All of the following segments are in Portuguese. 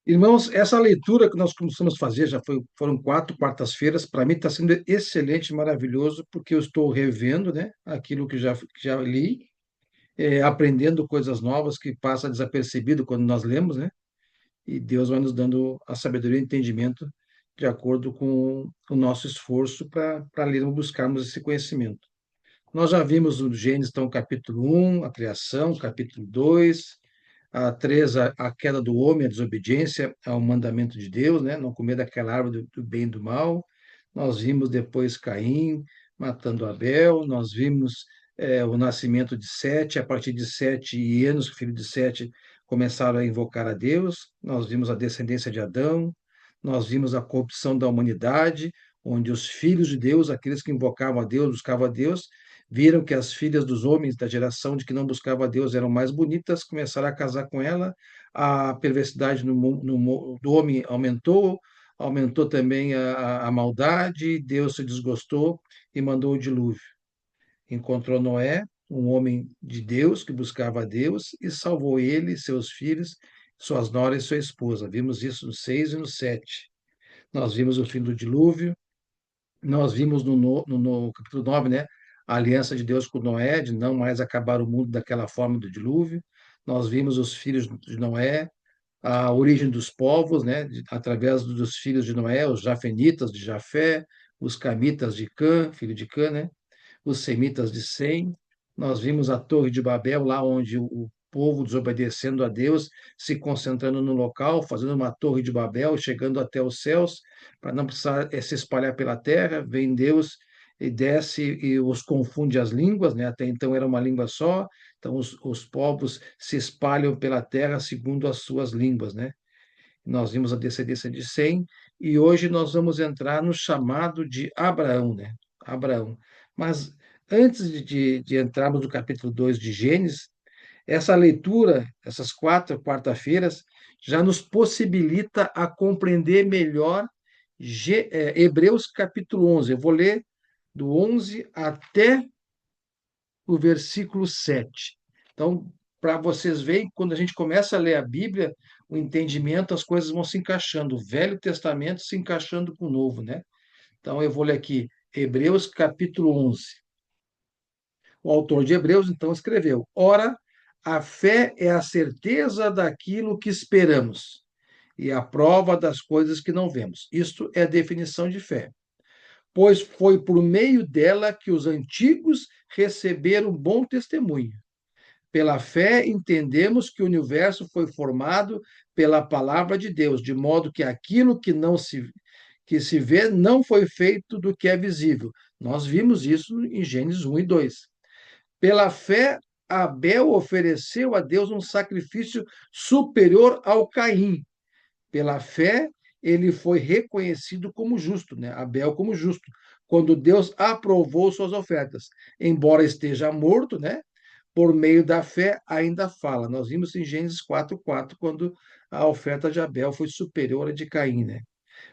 Irmãos, essa leitura que nós começamos a fazer foram 4 quartas-feiras. Para mim está sendo excelente, maravilhoso, porque eu estou revendo, né, aquilo que já li, aprendendo coisas novas que passa desapercebido quando nós lemos, né? E Deus vai nos dando a sabedoria e entendimento de acordo com o nosso esforço para lermos, buscarmos esse conhecimento. Nós já vimos o Gênesis, então, capítulo 1, a criação, capítulo 2, a 3, a queda do homem, a desobediência ao mandamento de Deus, né? Não comer daquela árvore do bem e do mal. Nós vimos depois Caim matando Abel, nós vimos o nascimento de Sete, a partir de Sete e Enos, filho de Sete, começaram a invocar a Deus, nós vimos a descendência de Adão, nós vimos a corrupção da humanidade, onde os filhos de Deus, aqueles que invocavam a Deus, buscavam a Deus, viram que as filhas dos homens da geração de que não buscava a Deus eram mais bonitas, começaram a casar com ela, a perversidade do homem aumentou, aumentou também a maldade, Deus se desgostou e mandou o dilúvio. Encontrou Noé, um homem de Deus que buscava a Deus, e salvou ele, seus filhos, suas noras e sua esposa. Vimos isso no 6 e no 7. Nós vimos o fim do dilúvio, nós vimos no capítulo 9, né, a aliança de Deus com Noé, de não mais acabar o mundo daquela forma do dilúvio. Nós vimos os filhos de Noé, a origem dos povos, né, através dos filhos de Noé, os jafenitas de Jafé, os camitas de Cã, filho de Cã, né, os semitas de Sem. Nós vimos a Torre de Babel, lá onde o povo desobedecendo a Deus, se concentrando no local, fazendo uma Torre de Babel, chegando até os céus, para não precisar se espalhar pela terra. Vem Deus e desce e os confunde as línguas, né? Até então era uma língua só, então os povos se espalham pela terra segundo as suas línguas, né? Nós vimos a descendência de Sem, e hoje nós vamos entrar no chamado de Abraão, né? Abraão. Mas antes de entrarmos no capítulo 2 de Gênesis, essa leitura, essas 4 quarta-feiras, já nos possibilita a compreender melhor Hebreus capítulo 11. Eu vou ler do 11 até o versículo 7. Então, para vocês verem, quando a gente começa a ler a Bíblia, o entendimento, as coisas vão se encaixando, o Velho Testamento se encaixando com o Novo, né? Então, eu vou ler aqui, Hebreus capítulo 11. O autor de Hebreus, então, escreveu: Ora, a fé é a certeza daquilo que esperamos e a prova das coisas que não vemos. Isto é a definição de fé. Pois foi por meio dela que os antigos receberam bom testemunho. Pela fé, entendemos que o universo foi formado pela palavra de Deus, de modo que aquilo que se vê não foi feito do que é visível. Nós vimos isso em Gênesis 1 e 2. Pela fé, Abel ofereceu a Deus um sacrifício superior ao Caim. Pela fé, ele foi reconhecido como justo, né? Abel como justo, quando Deus aprovou suas ofertas. Embora esteja morto, né? Por meio da fé ainda fala. Nós vimos em Gênesis 4:4, quando a oferta de Abel foi superior à de Caim, né?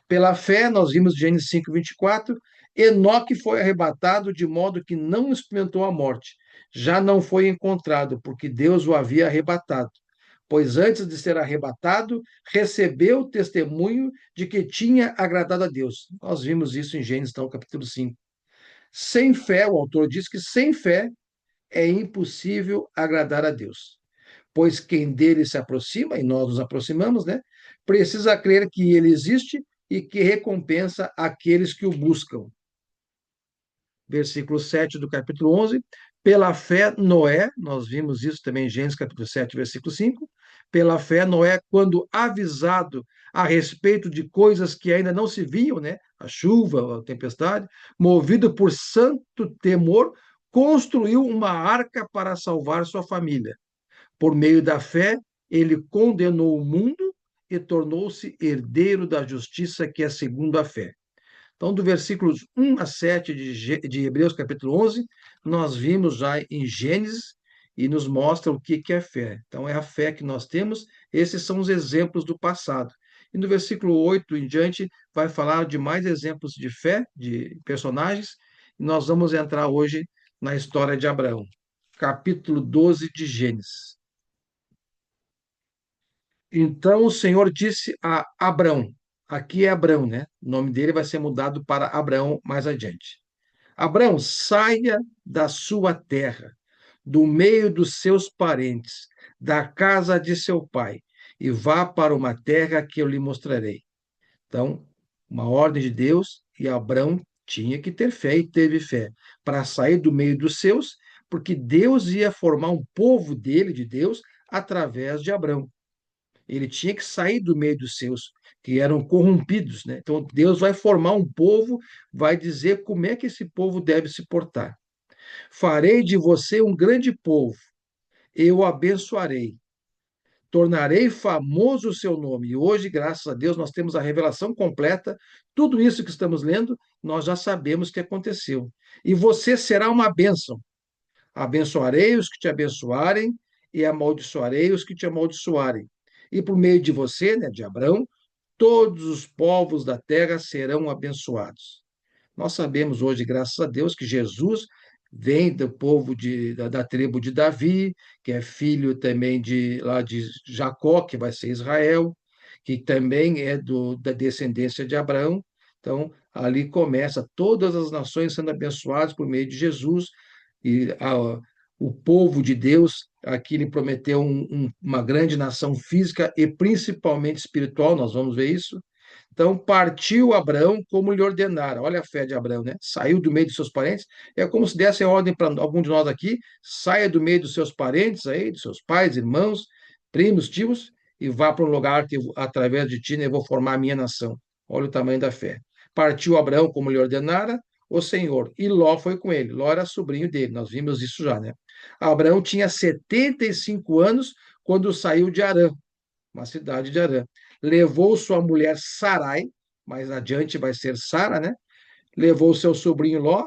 Pela fé, nós vimos Gênesis 5:24, Enoque foi arrebatado de modo que não experimentou a morte. Já não foi encontrado, porque Deus o havia arrebatado. Pois antes de ser arrebatado, recebeu o testemunho de que tinha agradado a Deus. Nós vimos isso em Gênesis, então, capítulo 5. Sem fé, o autor diz que sem fé é impossível agradar a Deus. Pois quem dele se aproxima, e nós nos aproximamos, né? Precisa crer que ele existe e que recompensa aqueles que o buscam. Versículo 7 do capítulo 11. Pela fé, Noé, nós vimos isso também em Gênesis capítulo 7, versículo 5. Pela fé, Noé, quando avisado a respeito de coisas que ainda não se viam, né? A chuva, a tempestade, movido por santo temor, construiu uma arca para salvar sua família. Por meio da fé, ele condenou o mundo e tornou-se herdeiro da justiça que é segundo a fé. Então, do versículos 1 a 7 de Hebreus capítulo 11, nós vimos já em Gênesis e nos mostra o que é fé. Então, é a fé que nós temos, esses são os exemplos do passado. E no versículo 8 em diante, vai falar de mais exemplos de fé, de personagens, e nós vamos entrar hoje na história de Abraão, capítulo 12 de Gênesis. Então o Senhor disse a Abrão, aqui é Abrão, né? O nome dele vai ser mudado para Abraão mais adiante. Abrão, saia da sua terra, do meio dos seus parentes, da casa de seu pai, e vá para uma terra que eu lhe mostrarei. Então, uma ordem de Deus, e Abrão tinha que ter fé e teve fé para sair do meio dos seus, porque Deus ia formar um povo dele, de Deus, através de Abrão. Ele tinha que sair do meio dos seus, que eram corrompidos, né? Então, Deus vai formar um povo, vai dizer como é que esse povo deve se portar. Farei de você um grande povo, eu o abençoarei, tornarei famoso o seu nome. E hoje, graças a Deus, nós temos a revelação completa. Tudo isso que estamos lendo, nós já sabemos que aconteceu. E você será uma bênção. Abençoarei os que te abençoarem e amaldiçoarei os que te amaldiçoarem. E por meio de você, né, de Abraão, todos os povos da terra serão abençoados. Nós sabemos hoje, graças a Deus, que Jesus vem do povo da tribo de Davi, que é filho também lá de Jacó, que vai ser Israel, que também é da descendência de Abraão. Então, ali começa todas as nações sendo abençoadas por meio de Jesus, e o povo de Deus, aqui ele prometeu uma grande nação física e principalmente espiritual, nós vamos ver isso. Então partiu Abraão como lhe ordenara. Olha a fé de Abraão, né? Saiu do meio de seus parentes. É como se desse ordem para algum de nós aqui: saia do meio dos seus parentes aí, dos seus pais, irmãos, primos, tios, e vá para um lugar que através de ti né, eu vou formar a minha nação. Olha o tamanho da fé. Partiu Abraão como lhe ordenara o Senhor, e Ló foi com ele. Ló era sobrinho dele, nós vimos isso já, né? Abraão tinha 75 anos quando saiu de Arã, uma cidade de Arã. Levou sua mulher Sarai, mais adiante vai ser Sara, né? Levou seu sobrinho Ló,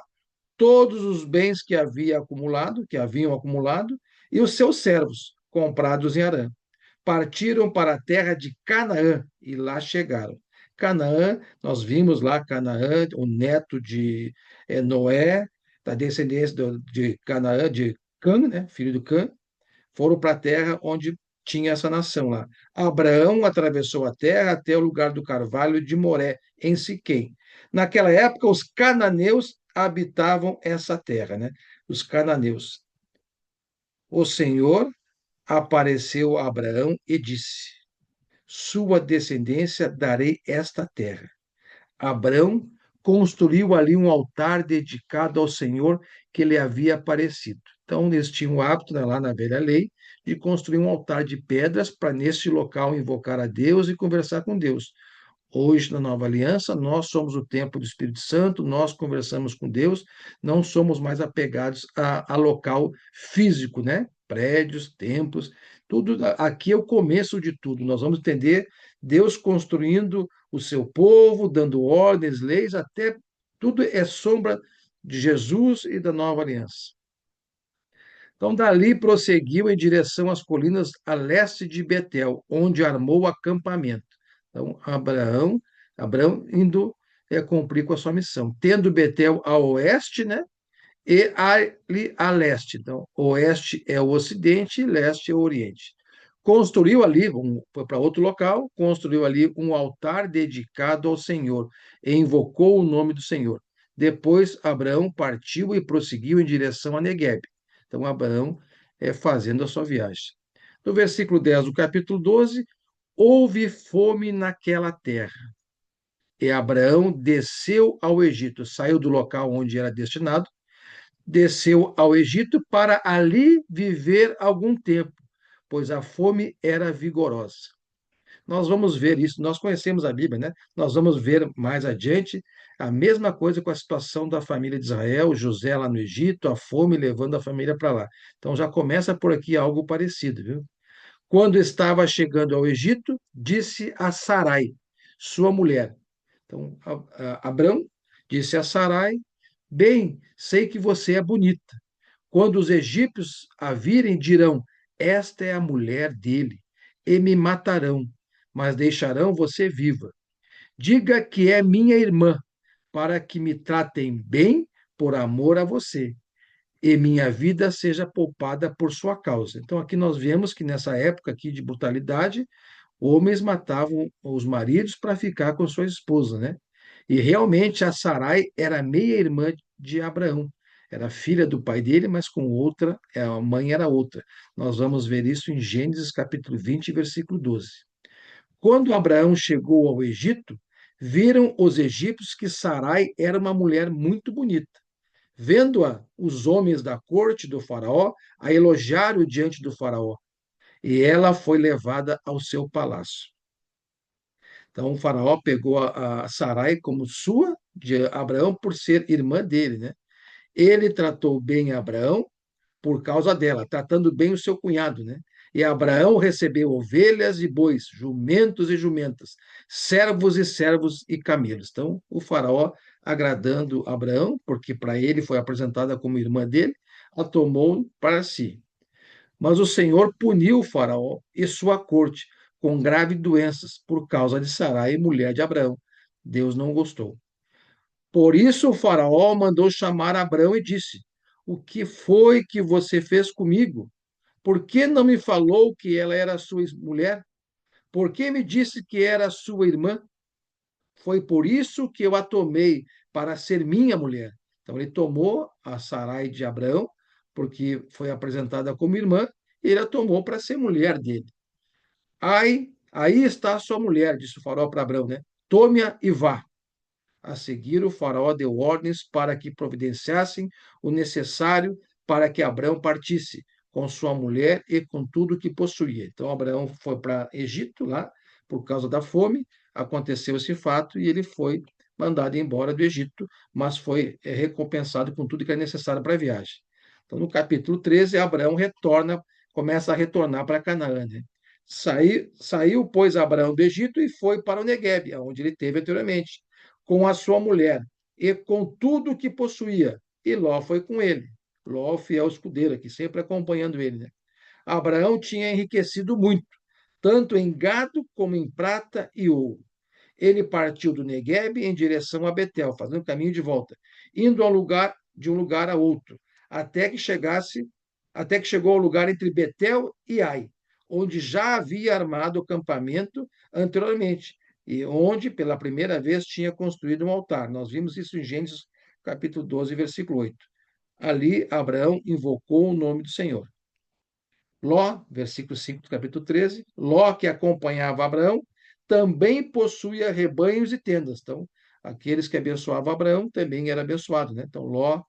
todos os bens que havia acumulado, que haviam acumulado, e os seus servos, comprados em Arã. Partiram para a terra de Canaã e lá chegaram. Canaã, nós vimos lá Canaã, o neto de Noé, da descendência de Canaã, de Cã, né? Filho do Cã, foram para a terra onde tinha essa nação lá. Abraão atravessou a terra até o lugar do carvalho de Moré, em Siquém. Naquela época, os cananeus habitavam essa terra, né? Os cananeus. O Senhor apareceu a Abraão e disse: Sua descendência darei esta terra. Abraão construiu ali um altar dedicado ao Senhor que lhe havia aparecido. Então, eles tinham o hábito, né, lá na velha lei, de construir um altar de pedras para, neste local, invocar a Deus e conversar com Deus. Hoje, na nova aliança, nós somos o templo do Espírito Santo, nós conversamos com Deus, não somos mais apegados a local físico, né? Prédios, templos, tudo aqui é o começo de tudo. Nós vamos entender Deus construindo o seu povo, dando ordens, leis, até tudo é sombra de Jesus e da nova aliança. Então, dali prosseguiu em direção às colinas a leste de Betel, onde armou o acampamento. Então, Abraão indo cumprir com a sua missão, tendo Betel a oeste, né? E ali a leste. Então, oeste é o ocidente, leste é o oriente. Construiu ali, foi para outro local, construiu ali um altar dedicado ao Senhor e invocou o nome do Senhor. Depois, Abraão partiu e prosseguiu em direção a Neguebe. Então, Abraão fazendo a sua viagem. No versículo 10 do capítulo 12, houve fome naquela terra. E Abraão desceu ao Egito, saiu do local onde era destinado, desceu ao Egito para ali viver algum tempo, pois a fome era vigorosa. Nós vamos ver isso, nós conhecemos a Bíblia, né? Nós vamos ver mais adiante a mesma coisa com a situação da família de Israel, José lá no Egito, a fome levando a família para lá. Então já começa por aqui algo parecido, viu? Quando estava chegando ao Egito, disse a Sarai, sua mulher. Então, Abrão disse a Sarai: Bem, sei que você é bonita. Quando os egípcios a virem, dirão: Esta é a mulher dele, e me matarão, mas deixarão você viva. Diga que é minha irmã, para que me tratem bem por amor a você, e minha vida seja poupada por sua causa. Então, aqui nós vemos que nessa época aqui de brutalidade, Homens matavam os maridos para ficar com sua esposa, né? E realmente a Sarai era meia-irmã de Abraão. Era filha do pai dele, mas com outra, a mãe era outra. Nós vamos ver isso em Gênesis capítulo 20, versículo 12. Quando Abraão chegou ao Egito, viram os egípcios que Sarai era uma mulher muito bonita. Vendo-a, os homens da corte do faraó a elogiaram diante do faraó, e ela foi levada ao seu palácio. Então, o faraó pegou a Sarai como sua, de Abraão, por ser irmã dele, né? Ele tratou bem Abraão por causa dela, tratando bem o seu cunhado, né? E Abraão recebeu ovelhas e bois, jumentos e jumentas, servos e servos e camelos. Então, o faraó, agradando Abraão, porque para ele foi apresentada como irmã dele, a tomou para si. Mas o Senhor puniu o faraó e sua corte com graves doenças por causa de Sarai, mulher de Abraão. Deus não gostou. Por isso o faraó mandou chamar Abraão e disse: O que foi que você fez comigo? Por que não me falou que ela era sua mulher? Por que me disse que era sua irmã? Foi por isso que eu a tomei para ser minha mulher. Então ele tomou a Sarai de Abraão, porque foi apresentada como irmã, e ele a tomou para ser mulher dele. Aí está a sua mulher, disse o faraó para Abraão, né? Tome-a e vá. A seguir, o faraó deu ordens para que providenciassem o necessário para que Abraão partisse com sua mulher e com tudo que possuía. Então, Abraão foi para Egito, lá, por causa da fome, aconteceu esse fato e ele foi mandado embora do Egito, mas foi recompensado com tudo que era necessário para a viagem. Então, no capítulo 13, Abraão começa a retornar para Canaã, né? Saiu, pois, Abraão do Egito e foi para o Neguebe, onde ele teve anteriormente com a sua mulher e com tudo o que possuía. E Ló foi com ele. Ló, fiel escudeiro, aqui sempre acompanhando ele, né? Abraão tinha enriquecido muito, tanto em gado como em prata e ouro. Ele partiu do Neguebe em direção a Betel, fazendo caminho de volta, indo de um lugar a outro, até que até que chegou ao lugar entre Betel e Ai, onde já havia armado o acampamento anteriormente, e onde pela primeira vez tinha construído um altar. Nós vimos isso em Gênesis capítulo 12, versículo 8. Ali Abraão invocou o nome do Senhor. Ló, versículo 5 do capítulo 13, Ló, que acompanhava Abraão, também possuía rebanhos e tendas. Então, aqueles que abençoavam Abraão também era abençoado, né? Então, Ló,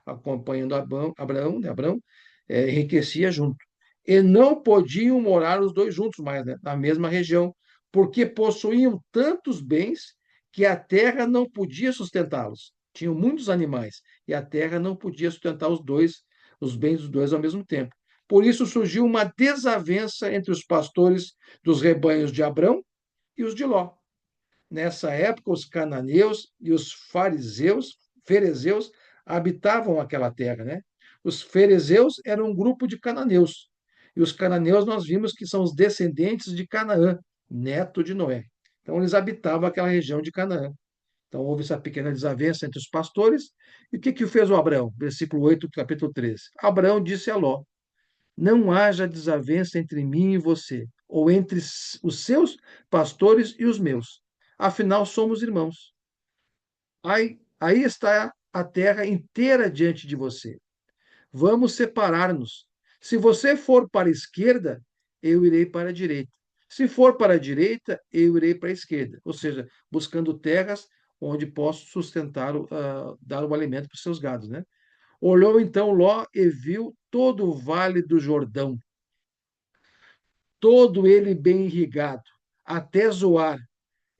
acompanhando Abraão, né? Abraão enriquecia junto. E não podiam morar os dois juntos mais, né? Na mesma região, porque possuíam tantos bens que a terra não podia sustentá-los. Tinham muitos animais e a terra não podia sustentar os bens dos dois ao mesmo tempo. Por isso surgiu uma desavença entre os pastores dos rebanhos de Abrão e os de Ló. Nessa época, os cananeus e os ferezeus, habitavam aquela terra, né? Os ferezeus eram um grupo de cananeus. E os cananeus nós vimos que são os descendentes de Canaã, neto de Noé. Então, eles habitavam aquela região de Canaã. Então, houve essa pequena desavença entre os pastores. E o que fez o Abraão? Versículo 8, capítulo 13. Abraão disse a Ló: Não haja desavença entre mim e você, ou entre os seus pastores e os meus. Afinal, somos irmãos. Aí está a terra inteira diante de você. Vamos separar-nos. Se você for para a esquerda, eu irei para a direita. Se for para a direita, eu irei para a esquerda. Ou seja, buscando terras onde posso dar o alimento para os seus gados, né? Olhou então Ló e viu todo o vale do Jordão, todo ele bem irrigado, até Zoar.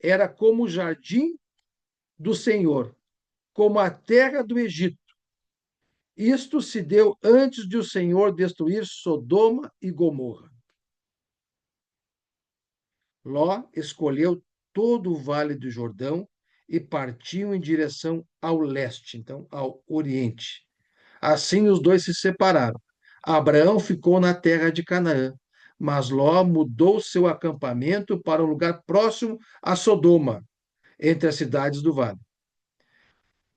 Era como o jardim do Senhor, como a terra do Egito. Isto se deu antes de o Senhor destruir Sodoma e Gomorra. Ló escolheu todo o vale do Jordão e partiu em direção ao leste, então ao oriente. Assim os dois se separaram. Abraão ficou na terra de Canaã, mas Ló mudou seu acampamento para um lugar próximo a Sodoma, entre as cidades do vale.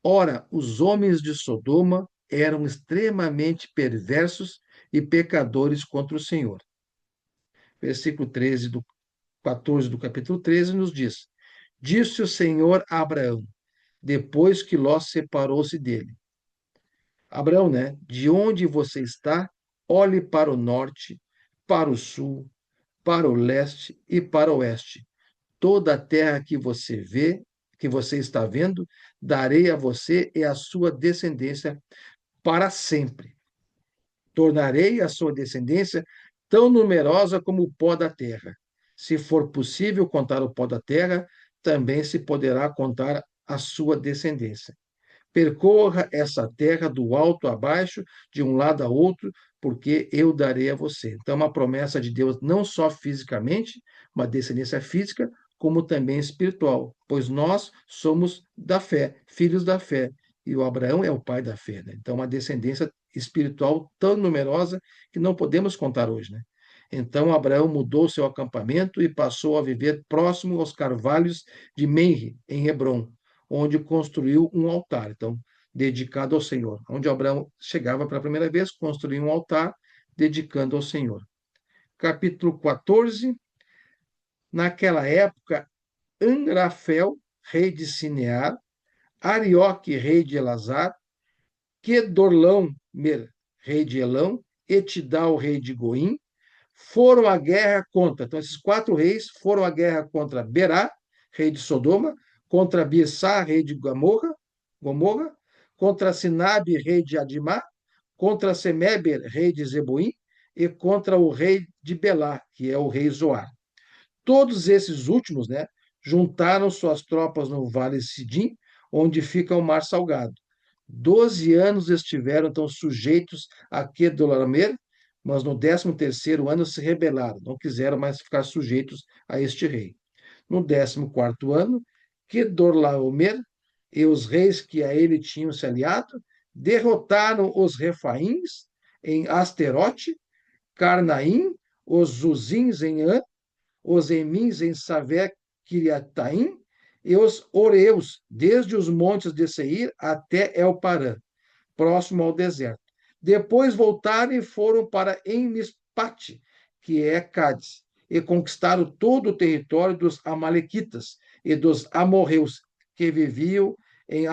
Ora, os homens de Sodoma eram extremamente perversos e pecadores contra o Senhor. Versículo 13 do 14 do capítulo 13 nos diz: Disse o Senhor a Abraão, depois que Ló separou-se dele. Abraão, né? De onde você está, olhe para o norte, para o sul, para o leste e para o oeste. Toda a terra que você vê, que você está vendo, darei a você e à sua descendência para sempre. Tornarei a sua descendência tão numerosa como o pó da terra. Se for possível contar o pó da terra, também se poderá contar a sua descendência. Percorra essa terra do alto a baixo, de um lado a outro, porque eu darei a você. Então, uma promessa de Deus não só fisicamente, uma descendência física, como também espiritual, pois nós somos da fé, filhos da fé, e o Abraão é o pai da fé, né? Então, uma descendência espiritual tão numerosa que não podemos contar hoje, né? Então, Abraão mudou seu acampamento e passou a viver próximo aos carvalhos de Menre, em Hebrom, onde construiu um altar, então, dedicado ao Senhor. Onde Abraão chegava pela primeira vez, construiu um altar dedicando ao Senhor. Capítulo 14. Naquela época, Anrafel, rei de Sinear, Arioque, rei de Elazar, Quedorlaomer, rei de Elão, Etidal, rei de Goim, foram à guerra contra. Então, esses quatro reis foram à guerra contra Berá, rei de Sodoma, contra Birsá, rei de Gomorra, contra Sinabe, rei de Adimá, contra Semeber, rei de Zeboim, e contra o rei de Belá, que é o rei Zoar. Todos esses últimos, né, juntaram suas tropas no Vale Sidim, onde fica o Mar Salgado. 12 anos estiveram, então, sujeitos a Quedorlaomer, mas no 13º ano se rebelaram, não quiseram mais ficar sujeitos a este rei. No 14º ano, Quedorlaomer e os reis que a ele tinham se aliado derrotaram os Refaíns em Asterote, Carnaim, os Zuzins em An, os Emins em Savé Kiriataim e os Oreus, desde os montes de Seir até Elparã, próximo ao deserto. Depois voltaram e foram para Emispate, que é Cádiz, e conquistaram todo o território dos Amalequitas e dos amorreus, que viviam em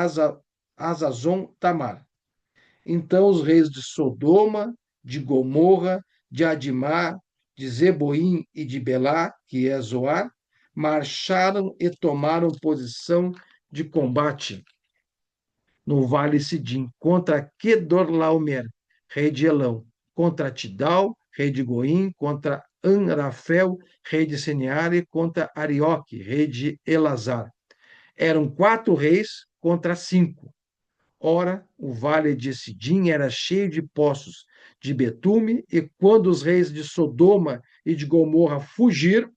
Azazon Tamar. Então os reis de Sodoma, de Gomorra, de Adimá, de Zeboim e de Belá, que é Zoar, marcharam e tomaram posição de combate no Vale Sidim contra Quedorlaomer, rei de Elão, contra Tidal, rei de Goim, contra Anrafel, rei de Sinear, e contra Arioque, rei de Elazar. Eram 4 reis contra 5. Ora, o vale de Sidim era cheio de poços de betume, e quando os reis de Sodoma e de Gomorra fugiram,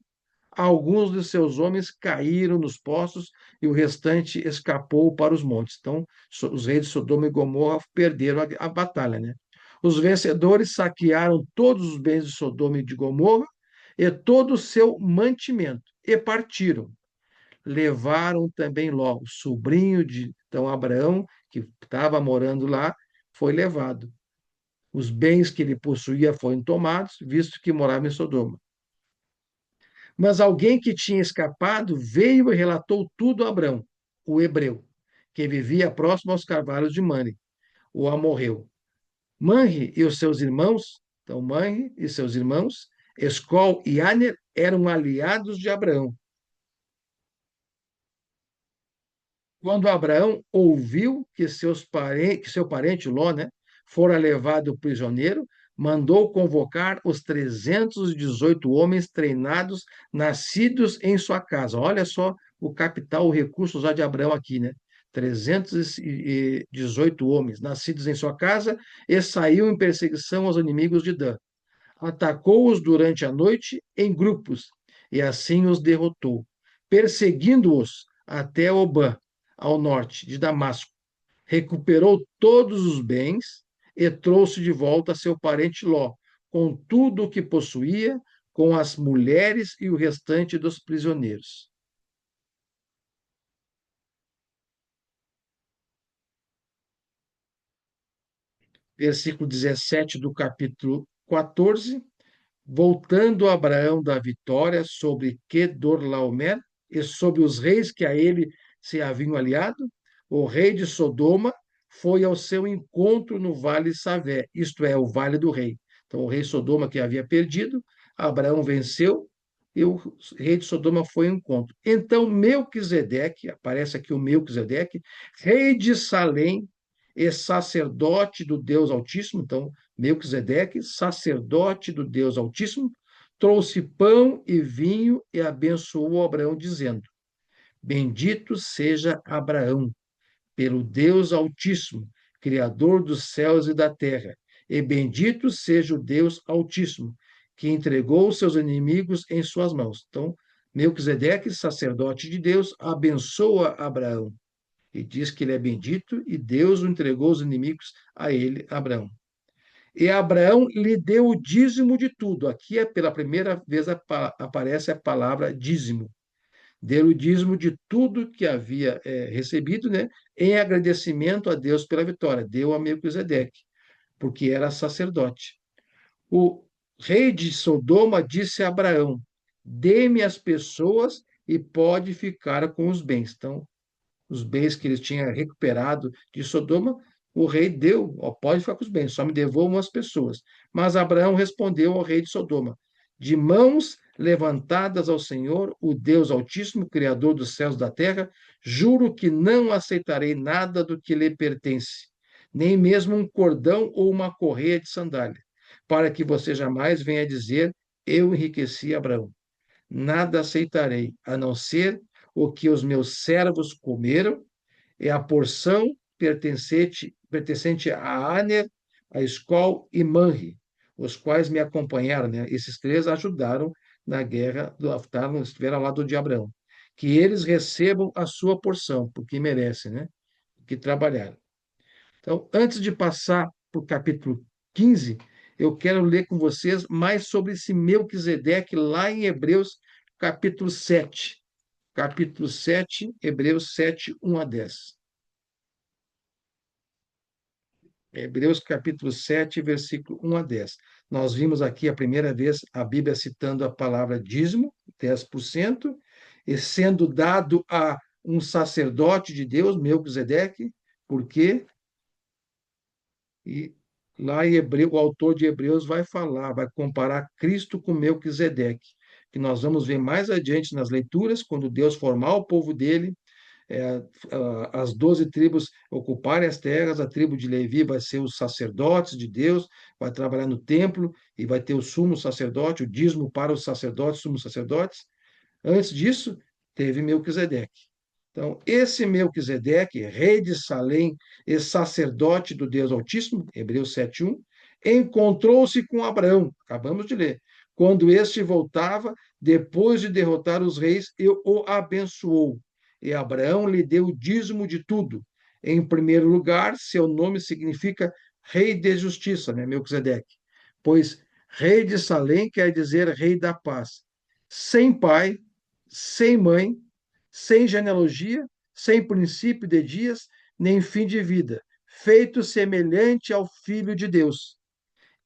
alguns de seus homens caíram nos poços e o restante escapou para os montes. Então, os reis de Sodoma e Gomorra perderam a batalha, né? Os vencedores saquearam todos os bens de Sodoma e de Gomorra e todo o seu mantimento e partiram. Levaram também Ló, o sobrinho de então Abraão, que estava morando lá, foi levado. Os bens que ele possuía foram tomados, visto que morava em Sodoma. Mas alguém que tinha escapado veio e relatou tudo a Abrão, o hebreu, que vivia próximo aos carvalhos de Mane, o amorreu. Manre e os seus irmãos, então Manre e seus irmãos, Escol e Aner, eram aliados de Abraão. Quando Abraão ouviu que que seu parente Ló, né, fora levado prisioneiro, mandou convocar os 318 homens treinados, nascidos em sua casa. Olha só o capital, o recurso já de Abraão aqui, né? 318 homens, nascidos em sua casa, e saiu em perseguição aos inimigos de Dan. Atacou-os durante a noite em grupos, e assim os derrotou, perseguindo-os até Obã, ao norte de Damasco. Recuperou todos os bens e trouxe de volta seu parente Ló, com tudo o que possuía, com as mulheres e o restante dos prisioneiros. Versículo 17 do capítulo 14. voltando Abraão da vitória sobre Quedorlaomer e sobre os reis que a ele se haviam aliado, o rei de Sodoma foi ao seu encontro no Vale Savé, isto é, o Vale do Rei. Então, o rei Sodoma que havia perdido, Abraão venceu e o rei de Sodoma foi ao encontro. Então, Melquisedeque, aparece aqui o Melquisedeque, rei de Salém e sacerdote do Deus Altíssimo, então, Melquisedeque, sacerdote do Deus Altíssimo, trouxe pão e vinho e abençoou Abraão, dizendo: Bendito seja Abraão, pelo Deus Altíssimo, Criador dos céus e da terra, e bendito seja o Deus Altíssimo, que entregou os seus inimigos em suas mãos. Então, Melquisedeque, sacerdote de Deus, abençoa Abraão e diz que ele é bendito e Deus o entregou os inimigos a ele, Abraão. E Abraão lhe deu o dízimo de tudo. Aqui é pela primeira vez aparece a palavra dízimo. Deu o dízimo de tudo que havia recebido, né, em agradecimento a Deus pela vitória. Deu a Melquisedeque, porque era sacerdote. O rei de Sodoma disse a Abraão: Dê-me as pessoas e pode ficar com os bens. Então, os bens que eles tinham recuperado de Sodoma, o rei deu, ó, pode ficar com os bens, só me devolvam as pessoas. Mas Abraão respondeu ao rei de Sodoma: De mãos levantadas ao Senhor, o Deus Altíssimo, Criador dos céus e da terra, juro que não aceitarei nada do que lhe pertence, nem mesmo um cordão ou uma correia de sandália, para que você jamais venha dizer: Eu enriqueci Abraão. Nada aceitarei, a não ser o que os meus servos comeram, é a porção pertencente a Aner, a Escol e Manri, os quais me acompanharam, né? Esses três ajudaram na guerra, estiveram ao lado de Abraão. Que eles recebam a sua porção, porque merecem, né? Que trabalharam. Então, antes de passar para o capítulo 15, eu quero ler com vocês mais sobre esse Melquisedeque lá em Hebreus, capítulo 7. Capítulo 7, Hebreus 7, 1 a 10. Hebreus capítulo 7, versículo 1 a 10. Nós vimos aqui a primeira vez a Bíblia citando a palavra dízimo, 10%, e sendo dado a um sacerdote de Deus, Melquisedeque, porque e lá em Hebreu, o autor de Hebreus vai falar, vai comparar Cristo com Melquisedeque, que nós vamos ver mais adiante nas leituras, quando Deus formar o povo dele, é, as 12 tribos ocuparem as terras, a tribo de Levi vai ser os sacerdotes de Deus, vai trabalhar no templo e vai ter o sumo sacerdote, o dízimo para os sacerdotes, sumos sacerdotes. Antes disso, teve Melquisedeque. Então, esse Melquisedeque, rei de Salém e sacerdote do Deus Altíssimo, Hebreus 7:1, encontrou-se com Abraão, acabamos de ler, quando este voltava, depois de derrotar os reis, e o abençoou. E Abraão lhe deu o dízimo de tudo. Em primeiro lugar, seu nome significa rei de justiça, né, Melquisedeque? Pois rei de Salém quer dizer rei da paz. Sem pai, sem mãe, sem genealogia, sem princípio de dias, nem fim de vida, feito semelhante ao Filho de Deus.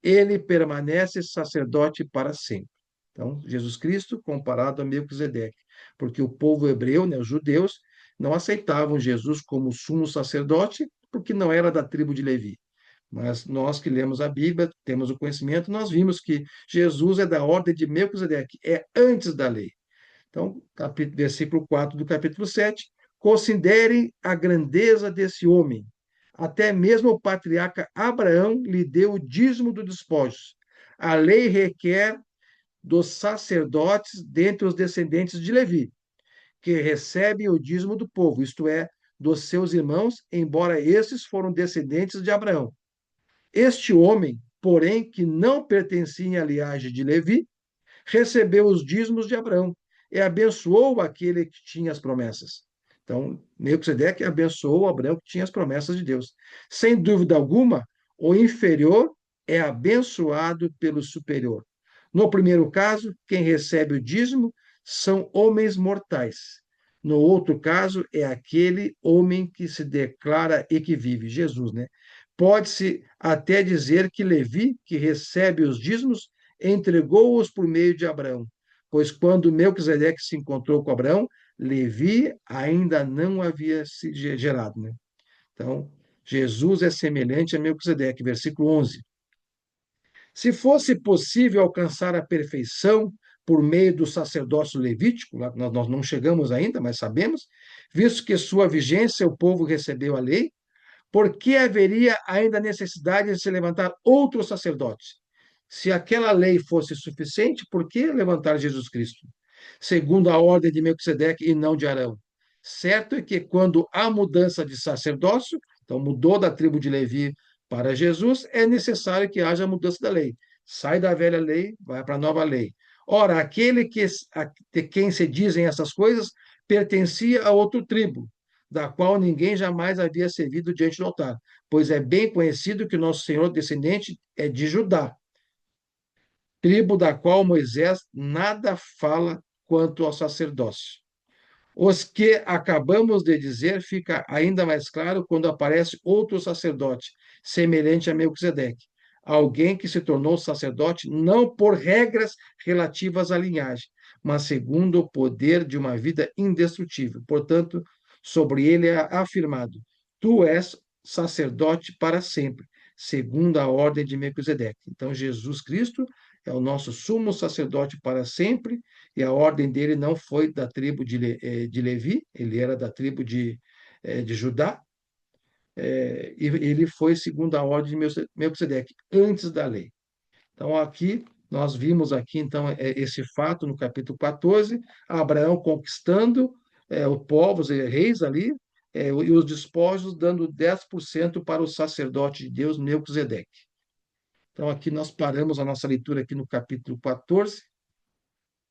Ele permanece sacerdote para sempre. Então, Jesus Cristo comparado a Melquisedeque, porque o povo hebreu, né, os judeus, não aceitavam Jesus como sumo sacerdote, porque não era da tribo de Levi. Mas nós que lemos a Bíblia, temos o conhecimento, nós vimos que Jesus é da ordem de Melquisedeque, é antes da lei. Então, versículo 4 do capítulo 7, considerem a grandeza desse homem. Até mesmo o patriarca Abraão lhe deu o dízimo dos despojos. A lei requer dos sacerdotes dentre os descendentes de Levi, que recebem o dízimo do povo, isto é, dos seus irmãos, embora esses foram descendentes de Abraão. Este homem, porém, que não pertencia à linhagem de Levi, recebeu os dízimos de Abraão e abençoou aquele que tinha as promessas. Então, Melquisedeque abençoou Abraão que tinha as promessas de Deus. Sem dúvida alguma, o inferior é abençoado pelo superior. No primeiro caso, quem recebe o dízimo são homens mortais. No outro caso, é aquele homem que se declara e que vive, Jesus, né? Pode-se até dizer que Levi, que recebe os dízimos, entregou-os por meio de Abraão, pois quando Melquisedeque se encontrou com Abraão, Levi ainda não havia se gerado, né? Então, Jesus é semelhante a Melquisedeque, versículo 11. Se fosse possível alcançar a perfeição por meio do sacerdócio levítico, nós não chegamos ainda, mas sabemos, visto que sua vigência o povo recebeu a lei, por que haveria ainda necessidade de se levantar outros sacerdotes? Se aquela lei fosse suficiente, por que levantar Jesus Cristo? Segundo a ordem de Melquisedeque e não de Arão. Certo é que quando há mudança de sacerdócio, então mudou da tribo de Levi para Jesus, é necessário que haja mudança da lei. Sai da velha lei, vai para a nova lei. Ora, aquele de quem se dizem essas coisas pertencia a outro tribo, da qual ninguém jamais havia servido diante do altar, pois é bem conhecido que nosso Senhor descendente é de Judá, tribo da qual Moisés nada fala quanto ao sacerdócio. Os que acabamos de dizer fica ainda mais claro quando aparece outro sacerdote, semelhante a Melquisedeque, alguém que se tornou sacerdote não por regras relativas à linhagem, mas segundo o poder de uma vida indestrutível. Portanto, sobre ele é afirmado: tu és sacerdote para sempre, segundo a ordem de Melquisedeque. Então, Jesus Cristo é o nosso sumo sacerdote para sempre, e a ordem dele não foi da tribo de Levi, ele era da tribo de Judá, e ele foi segundo a ordem de Melquisedeque, antes da lei. Então, aqui, nós vimos aqui, então, esse fato no capítulo 14, Abraão conquistando os povos e reis ali, e os despojos, dando 10% para o sacerdote de Deus, Melquisedeque. Então, aqui nós paramos a nossa leitura aqui no capítulo 14,